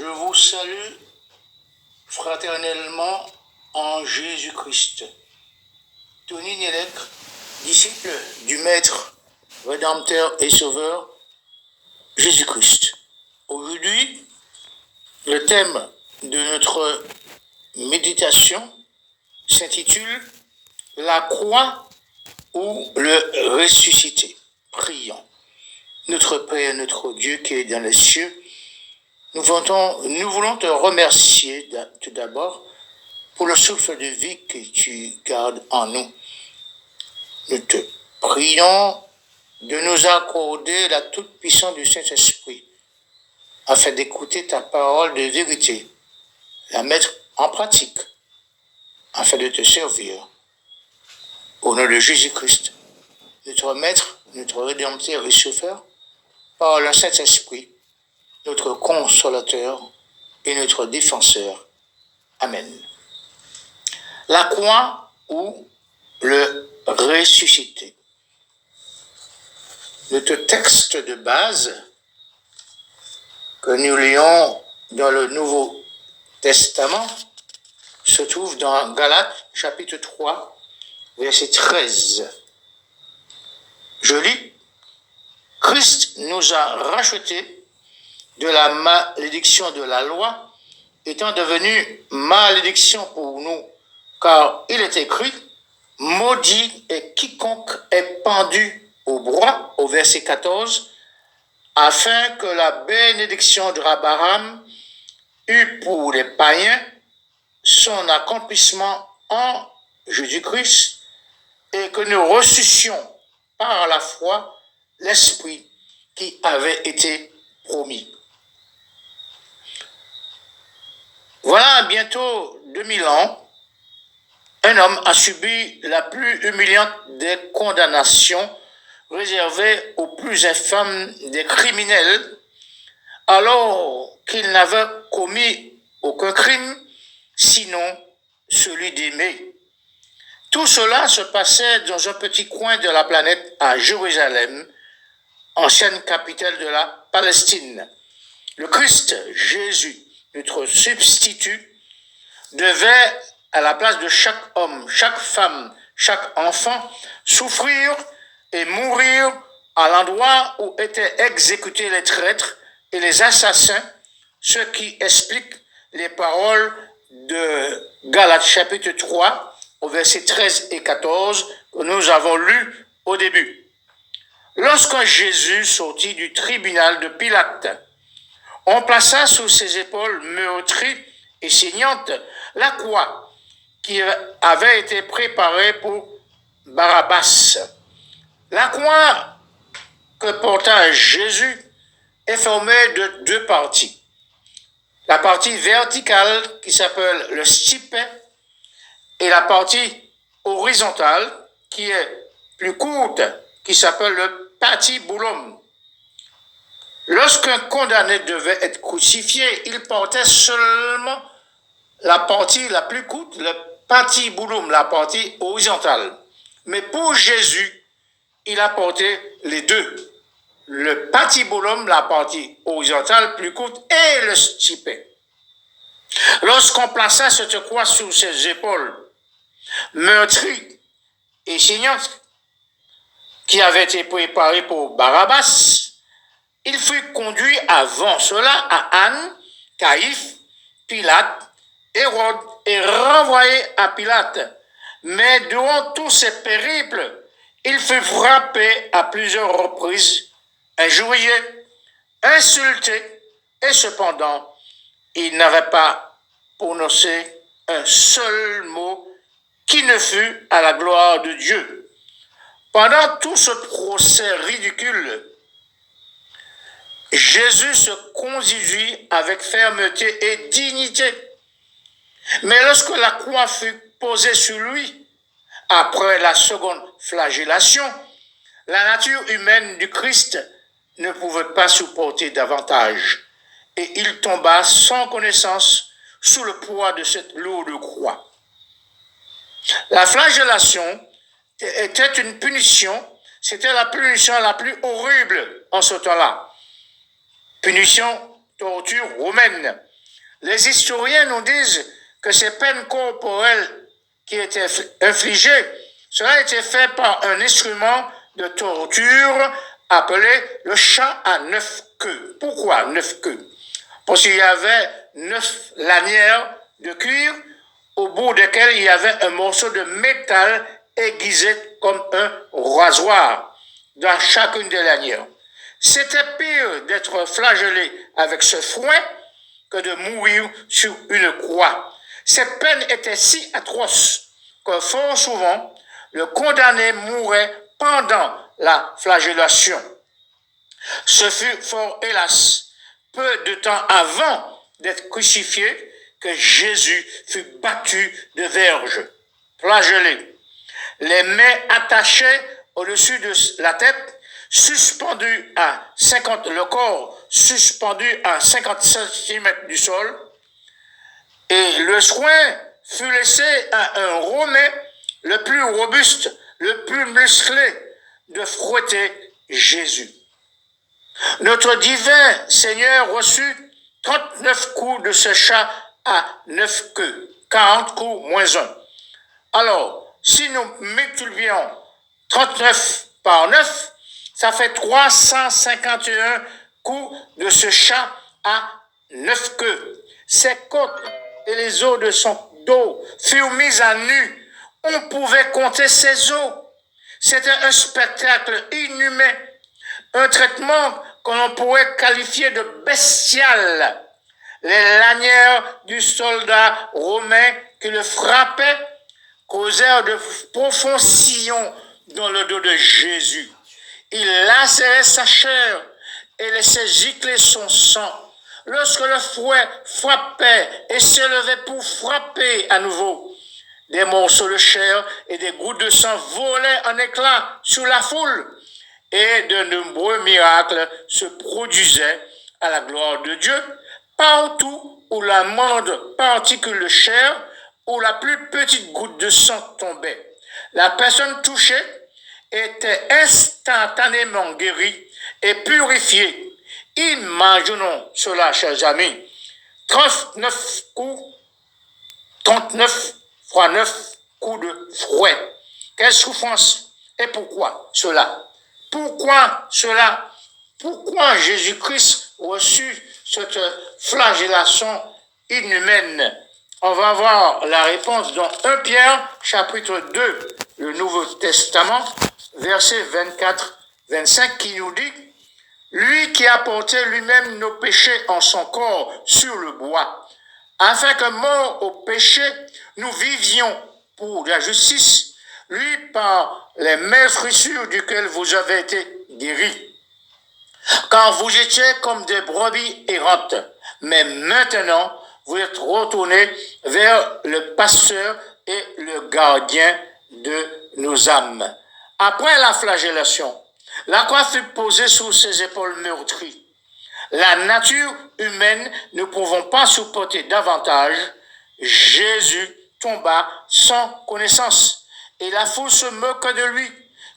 Je vous salue fraternellement en Jésus-Christ. Tony Nielek, disciple du Maître, Rédempteur et Sauveur, Jésus-Christ. Aujourd'hui, le thème de notre méditation s'intitule « La croix ou le ressuscité ». Prions. Notre Père, notre Dieu qui est dans les cieux, nous voulons te remercier tout d'abord pour le souffle de vie que tu gardes en nous. Nous te prions de nous accorder la toute-puissance du Saint-Esprit afin d'écouter ta parole de vérité, la mettre en pratique afin de te servir. Au nom de Jésus-Christ, notre Maître, notre Rédempteur et Sauveur, par le Saint-Esprit, notre consolateur et notre défenseur. Amen. La croix ou le ressuscité. Notre texte de base que nous lisons dans le Nouveau Testament se trouve dans Galates chapitre 3, verset 13. Je lis, « Christ nous a rachetés de la malédiction de la loi, étant devenu malédiction pour nous, car il est écrit, maudit est quiconque est pendu au bois, au verset 14, afin que la bénédiction d'Abraham eût pour les païens son accomplissement en Jésus-Christ, et que nous ressuscions par la foi l'Esprit qui avait été promis. » Voilà bientôt 2000 ans, un homme a subi la plus humiliante des condamnations réservées aux plus infâmes des criminels, alors qu'il n'avait commis aucun crime, sinon celui d'aimer. Tout cela se passait dans un petit coin de la planète à Jérusalem, ancienne capitale de la Palestine. Le Christ, Jésus, notre substitut, devait, à la place de chaque homme, chaque femme, chaque enfant, souffrir et mourir à l'endroit où étaient exécutés les traîtres et les assassins, ce qui explique les paroles de Galates chapitre 3, au verset 13 et 14, que nous avons lues au début. Lorsque Jésus sortit du tribunal de Pilate, on plaça sous ses épaules meurtries et saignantes la croix qui avait été préparée pour Barabbas. La croix que porta Jésus est formée de deux parties. La partie verticale qui s'appelle le stipet et la partie horizontale qui est plus courte qui s'appelle le patibulum. Lorsqu'un condamné devait être crucifié, il portait seulement la partie la plus courte, le patibulum, la partie horizontale. Mais pour Jésus, il a porté les deux. Le patibulum, la partie horizontale plus courte, et le stipet. Lorsqu'on plaça cette croix sur ses épaules, meurtries et saignantes, qui avait été préparée pour Barabbas, il fut conduit avant cela à Anne, Caïphe, Pilate, Hérode et renvoyé à Pilate. Mais durant tous ces périples, il fut frappé à plusieurs reprises, injurié, insulté, et cependant, il n'avait pas prononcé un seul mot qui ne fût à la gloire de Dieu. Pendant tout ce procès ridicule, Jésus se conduisit avec fermeté et dignité. Mais lorsque la croix fut posée sur lui, après la seconde flagellation, la nature humaine du Christ ne pouvait pas supporter davantage, et il tomba sans connaissance sous le poids de cette lourde croix. La flagellation était une punition, c'était la punition la plus horrible en ce temps-là. Punition, torture romaine, Les historiens nous disent que ces peines corporelles qui étaient infligées, cela a été fait par un instrument de torture appelé le chat à 9 queues. Pourquoi 9 queues? Parce qu'il y avait 9 lanières de cuir au bout desquelles il y avait un morceau de métal aiguisé comme un rasoir dans chacune des lanières. C'était pire d'être flagellé avec ce fouet que de mourir sur une croix. Cette peine était si atroce que fort souvent, le condamné mourait pendant la flagellation. Ce fut fort hélas, peu de temps avant d'être crucifié, que Jésus fut battu de verges, flagellé, les mains attachées au-dessus de la tête, suspendu à 50, le corps suspendu à 50 cm du sol, et le soin fut laissé à un Romain le plus robuste, le plus musclé, de fouetter Jésus. Notre divin Seigneur reçut 39 coups de ce chat à 9 queues, 40 coups moins 1. Alors, si nous multiplions 39 par 9, ça fait 351 coups de ce chat à 9 queues. Ses côtes et les os de son dos furent mis à nu. On pouvait compter ses os. C'était un spectacle inhumain, un traitement que l'on pourrait qualifier de bestial. Les lanières du soldat romain qui le frappait causèrent de profonds sillons dans le dos de Jésus. Il lacérait sa chair et laissait gicler son sang. Lorsque le fouet frappait et s'élevait pour frapper à nouveau, des morceaux de chair et des gouttes de sang volaient en éclats sur la foule, et de nombreux miracles se produisaient à la gloire de Dieu, partout où la moindre particule de chair ou la plus petite goutte de sang tombait. La personne touchée était instantanément guérie et purifiée. Imaginons cela, chers amis. 39 coups, 39 fois 9 coups de fouet. Quelle souffrance! Et pourquoi cela? Pourquoi cela? Pourquoi Jésus-Christ reçut cette flagellation inhumaine? On va voir la réponse dans 1 Pierre, chapitre 2, le Nouveau Testament, verset 24-25, qui nous dit « Lui qui a porté lui-même nos péchés en son corps sur le bois, afin que mort au péché, nous vivions pour la justice, lui par les meurtrissures duquel vous avez été guéris. Car vous étiez comme des brebis errantes, mais maintenant vous êtes retournés vers le pasteur et le gardien de nos âmes. » Après la flagellation, la croix fut posée sur ses épaules meurtries. La nature humaine ne pouvant pas supporter davantage, Jésus tomba sans connaissance. Et la foule se moqua de lui,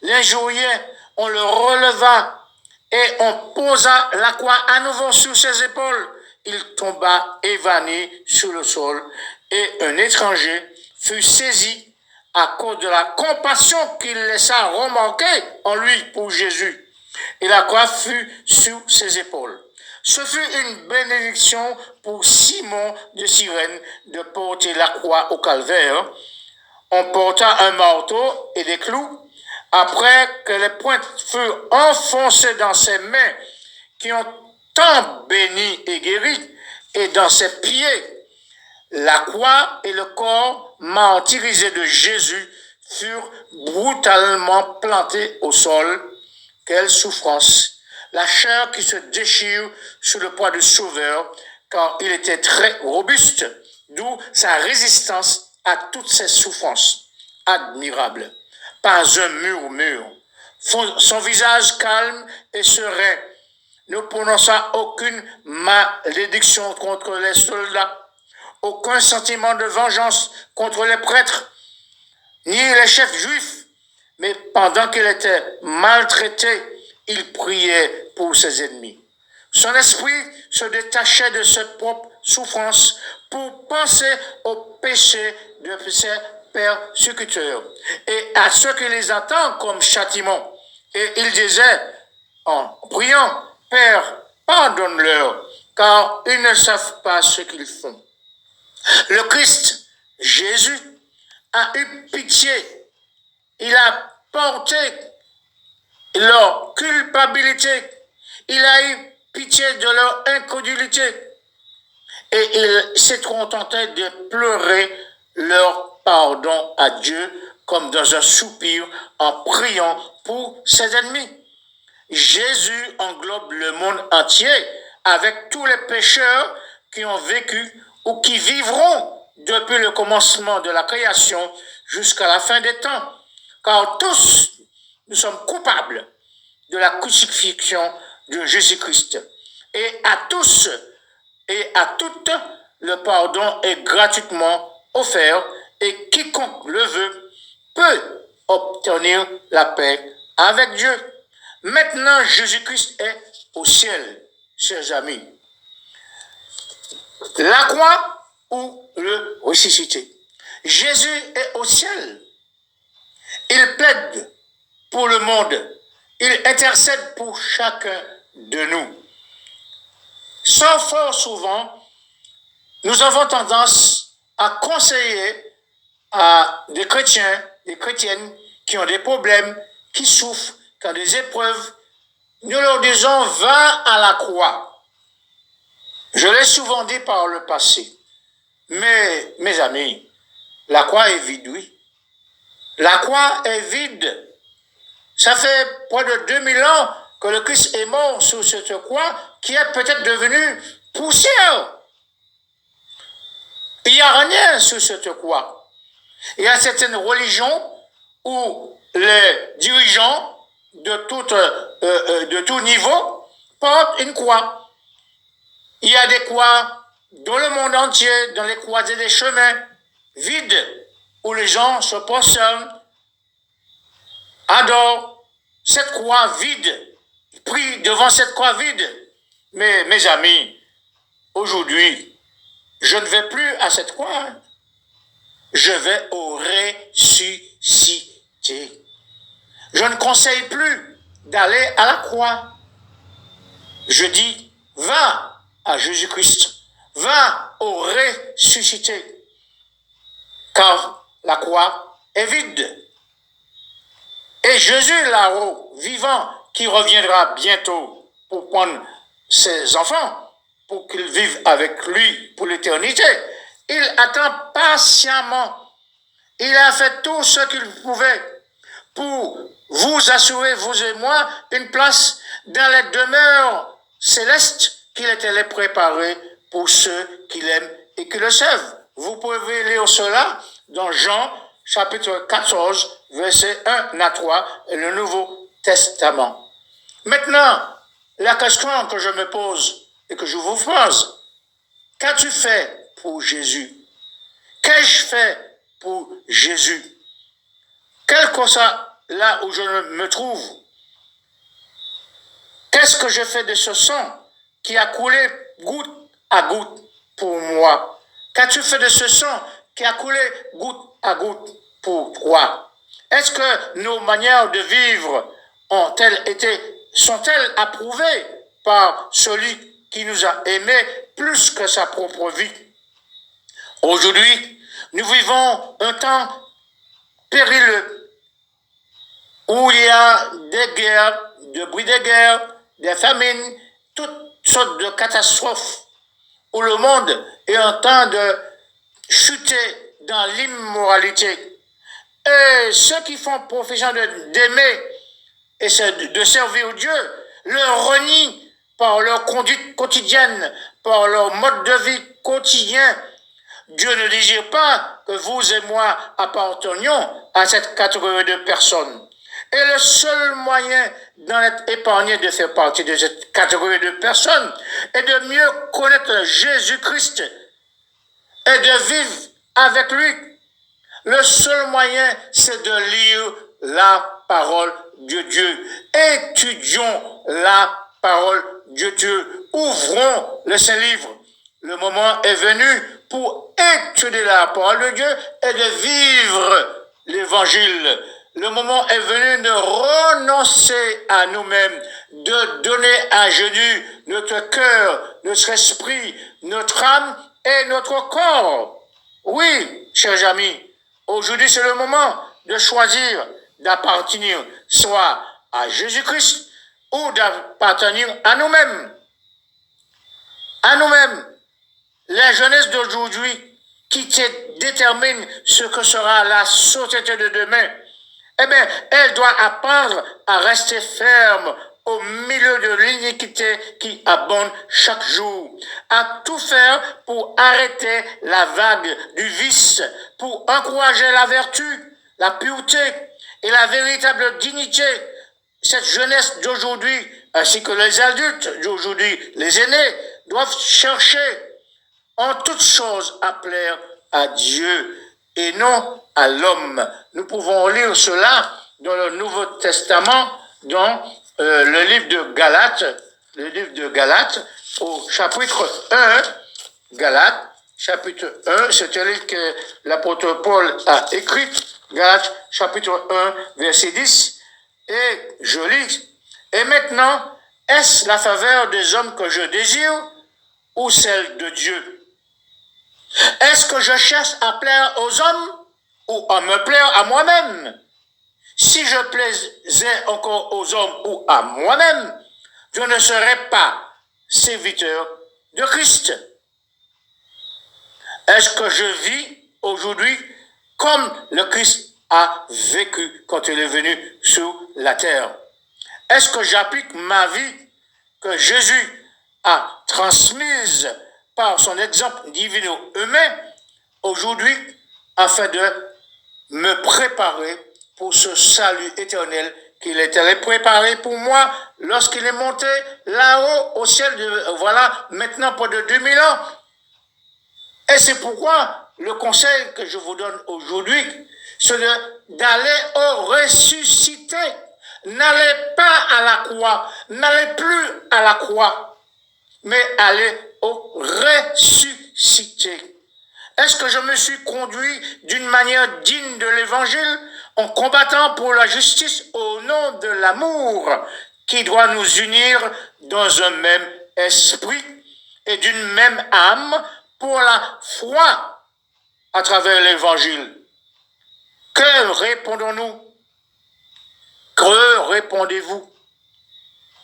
l'injuriait, on le releva et on posa la croix à nouveau sur ses épaules. Il tomba évanoui sur le sol et un étranger fut saisi à cause de la compassion qu'il laissa remarquer en lui pour Jésus. Et la croix fut sur ses épaules. Ce fut une bénédiction pour Simon de Cyrène de porter la croix au calvaire. On porta un marteau et des clous. Après que les pointes furent enfoncées dans ses mains, qui ont tant béni et guéri, et dans ses pieds, la croix et le corps martyrisé de Jésus furent brutalement plantés au sol. Quelle souffrance! La chair qui se déchire sous le poids du Sauveur, car il était très robuste, d'où sa résistance à toutes ces souffrances. Admirable. Pas un murmure. Son visage calme et serein ne prononça aucune malédiction contre les soldats, aucun sentiment de vengeance contre les prêtres, ni les chefs juifs, mais pendant qu'il était maltraité, il priait pour ses ennemis. Son esprit se détachait de ses propres souffrance pour penser au péché de ses persécuteurs et à ce qui les attend comme châtiment. Et il disait en priant, Père, pardonne-leur, car ils ne savent pas ce qu'ils font. Le Christ, Jésus, a eu pitié. Il a porté leur culpabilité. Il a eu pitié de leur incrédulité. Et il s'est contenté de pleurer leur pardon à Dieu comme dans un soupir en priant pour ses ennemis. Jésus englobe le monde entier avec tous les pécheurs qui ont vécu ou qui vivront depuis le commencement de la création jusqu'à la fin des temps. Car tous, nous sommes coupables de la crucifixion de Jésus-Christ. Et à tous et à toutes, le pardon est gratuitement offert et quiconque le veut peut obtenir la paix avec Dieu. Maintenant, Jésus-Christ est au ciel, chers amis. La croix ou le ressuscité. Jésus est au ciel. Il plaide pour le monde. Il intercède pour chacun de nous. Sans fort souvent, nous avons tendance à conseiller à des chrétiens, des chrétiennes qui ont des problèmes, qui souffrent, qui ont des épreuves. Nous leur disons, va à la croix. Je l'ai souvent dit par le passé. Mais, mes amis, la croix est vide, oui. La croix est vide. Ça fait près de 2000 ans que le Christ est mort sur cette croix qui est peut-être devenue poussière. Il n'y a rien sur cette croix. Il y a certaines religions où les dirigeants de tout niveau portent une croix. Il y a des croix dans le monde entier, dans les croisées des chemins vides, où les gens se prosternent, adorent cette croix vide, prient devant cette croix vide. Mais mes amis, aujourd'hui, je ne vais plus à cette croix. Je vais au ressuscité. Je ne conseille plus d'aller à la croix. Je dis, va à Jésus-Christ. Va au ressuscité. Car la croix est vide. Et Jésus là-haut, vivant, qui reviendra bientôt pour prendre ses enfants, pour qu'ils vivent avec lui pour l'éternité, il attend patiemment. Il a fait tout ce qu'il pouvait pour vous assurer, vous et moi, une place dans les demeures célestes qu'il est allé préparer pour ceux qui l'aiment et qui le servent. Vous pouvez lire cela dans Jean, chapitre 14, versets 1 à 3, et le Nouveau Testament. Maintenant, la question que je me pose et que je vous pose, qu'as-tu fait pour Jésus? Qu'ai-je fait pour Jésus? Quel que soit là où je me trouve, qu'est-ce que je fais de ce sang qui a coulé goutte à goutte pour moi? Qu'as-tu fait de ce sang qui a coulé goutte à goutte pour toi? Est-ce que nos manières de vivre sont-elles approuvées par celui qui nous a aimés plus que sa propre vie? Aujourd'hui, nous vivons un temps périlleux où il y a des guerres, des bruits de guerre, des famines, toutes sortes de catastrophes, où le monde est en train de chuter dans l'immoralité. Et ceux qui font profession d'aimer et de servir Dieu le renient par leur conduite quotidienne, par leur mode de vie quotidien. Dieu ne désire pas que vous et moi appartenions à cette catégorie de personnes. Et le seul moyen d'en être épargné de faire partie de cette catégorie de personnes est de mieux connaître Jésus-Christ et de vivre avec lui. Le seul moyen, c'est de lire la parole de Dieu. Étudions la parole de Dieu. Ouvrons le Saint-Livre. Le moment est venu pour étudier la parole de Dieu et de vivre l'évangile. Le moment est venu de renoncer à nous-mêmes, de donner à Jésus notre cœur, notre esprit, notre âme et notre corps. Oui, chers amis, aujourd'hui c'est le moment de choisir d'appartenir soit à Jésus-Christ ou d'appartenir à nous-mêmes. À nous-mêmes. La jeunesse d'aujourd'hui qui détermine ce que sera la société de demain, eh bien, elle doit apprendre à rester ferme au milieu de l'iniquité qui abonde chaque jour, à tout faire pour arrêter la vague du vice, pour encourager la vertu, la pureté et la véritable dignité. Cette jeunesse d'aujourd'hui, ainsi que les adultes d'aujourd'hui, les aînés, doivent chercher en toutes choses à plaire à Dieu et non à l'homme. Nous pouvons lire cela dans le Nouveau Testament, dans le livre de Galates, au chapitre 1, Galates, chapitre 1, c'est un livre que l'apôtre Paul a écrit, Galates, chapitre 1, verset 10, et je lis, et maintenant, est-ce la faveur des hommes que je désire ou celle de Dieu? Est-ce que je cherche à plaire aux hommes ou à me plaire à moi-même? Si je plaisais encore aux hommes ou à moi-même, je ne serais pas serviteur de Christ. Est-ce que je vis aujourd'hui comme le Christ a vécu quand il est venu sur la terre? Est-ce que j'applique ma vie que Jésus a transmise par son exemple divino-humain aujourd'hui afin de me préparer pour ce salut éternel qu'il est allé préparer pour moi lorsqu'il est monté là-haut au ciel voilà, maintenant près de 2000 ans. Et c'est pourquoi le conseil que je vous donne aujourd'hui, c'est d'aller au ressuscité. N'allez pas à la croix, n'allez plus à la croix, mais allez au ressuscité. Est-ce que je me suis conduit d'une manière digne de l'évangile en combattant pour la justice au nom de l'amour qui doit nous unir dans un même esprit et d'une même âme pour la foi à travers l'évangile? Que répondons-nous? Que répondez-vous?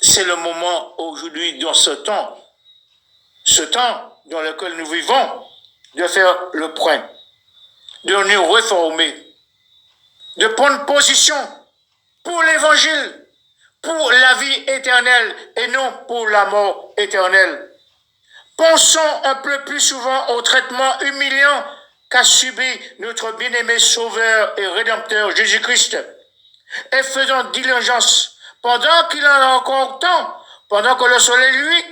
C'est le moment aujourd'hui dans ce temps dans lequel nous vivons, de faire le point, de nous réformer, de prendre position pour l'évangile, pour la vie éternelle et non pour la mort éternelle. Pensons un peu plus souvent au traitement humiliant qu'a subi notre bien-aimé Sauveur et Rédempteur Jésus-Christ et faisons diligence pendant qu'il en a encore temps, pendant que le soleil luit,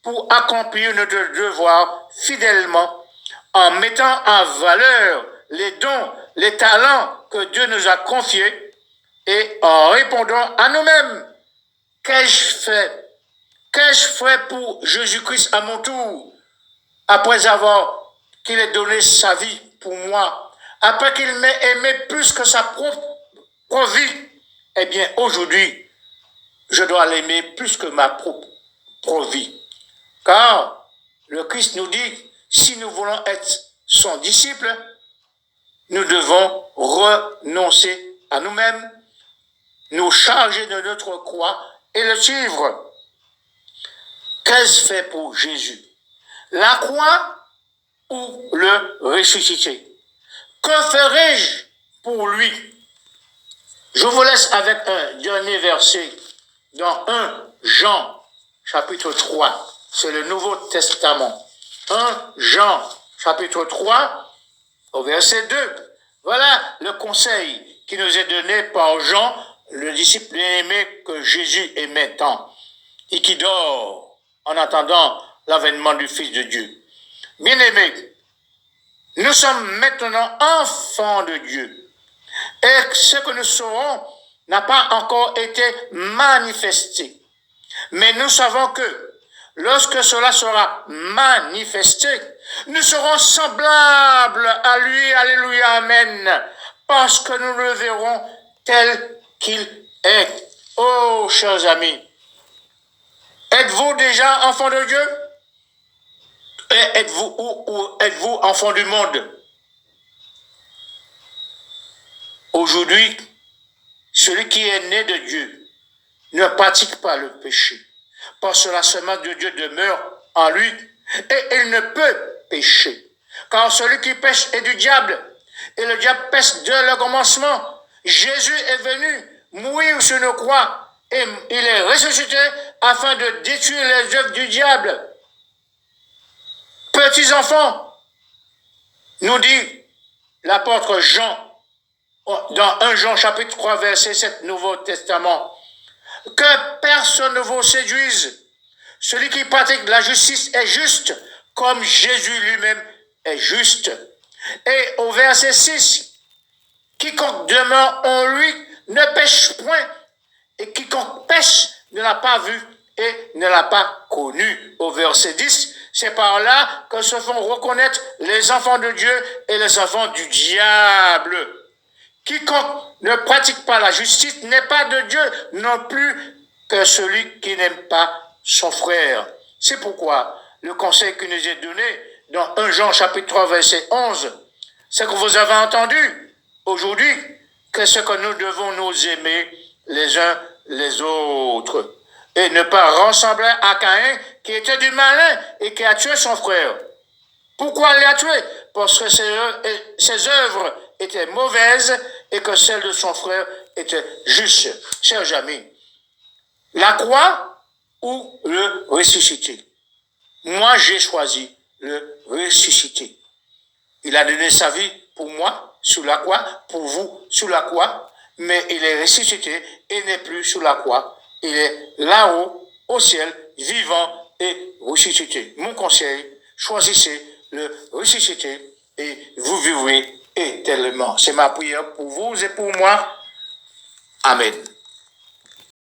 pour accomplir notre devoir fidèlement en mettant en valeur les dons, les talents que Dieu nous a confiés et en répondant à nous-mêmes. Qu'ai-je fait? Qu'ai-je fait pour Jésus-Christ à mon tour, après avoir qu'il ait donné sa vie pour moi, après qu'il m'ait aimé plus que sa propre vie? Eh bien, aujourd'hui, je dois l'aimer plus que ma propre vie. Car le Christ nous dit, si nous voulons être son disciple, nous devons renoncer à nous-mêmes, nous charger de notre croix et le suivre. Qu'est-ce fait pour Jésus? La croix ou le ressuscité? Que ferai-je pour lui? Je vous laisse avec un dernier verset dans 1 Jean, chapitre 3. C'est le Nouveau Testament. 1 Jean, chapitre 3, au verset 2. Voilà le conseil qui nous est donné par Jean, le disciple aimé que Jésus aimait tant, et qui dort en attendant l'avènement du Fils de Dieu. Bien-aimés, nous sommes maintenant enfants de Dieu. Et ce que nous serons n'a pas encore été manifesté. Mais nous savons que lorsque cela sera manifesté, nous serons semblables à lui, alléluia, amen, parce que nous le verrons tel qu'il est. Oh, chers amis, êtes-vous déjà enfant de Dieu? Et êtes-vous ou êtes-vous enfant du monde? Aujourd'hui, celui qui est né de Dieu ne pratique pas le péché, parce que la semence de Dieu demeure en lui, et il ne peut pécher. Car celui qui pêche est du diable, et le diable pêche dès le commencement. Jésus est venu mourir sur une croix, et il est ressuscité afin de détruire les œuvres du diable. Petits enfants, nous dit l'apôtre Jean, dans 1 Jean chapitre 3 verset 7 Nouveau Testament, que personne ne vous séduise. Celui qui pratique la justice est juste, comme Jésus lui-même est juste. Et au verset 6, quiconque demeure en lui ne pêche point, et quiconque pêche ne l'a pas vu et ne l'a pas connu. Au verset 10, c'est par là que se font reconnaître les enfants de Dieu et les enfants du diable. Quiconque ne pratique pas la justice n'est pas de Dieu non plus que celui qui n'aime pas son frère. C'est pourquoi le conseil qui nous est donné dans 1 Jean chapitre 3 verset 11, c'est que vous avez entendu aujourd'hui que ce que nous devons nous aimer les uns les autres et ne pas ressembler à Caïn qui était du malin et qui a tué son frère. Pourquoi il l'a tué? Parce que ses œuvres étaient mauvaises et que celles de son frère étaient justes. Chers amis, la croix ou le ressuscité? Moi, j'ai choisi le ressuscité. Il a donné sa vie pour moi sous la croix, pour vous sous la croix, mais il est ressuscité et n'est plus sous la croix. Il est là-haut, au ciel, vivant et ressuscité. Mon conseil, choisissez le ressuscité et vous vivrez éternellement. C'est ma prière pour vous et pour moi. Amen.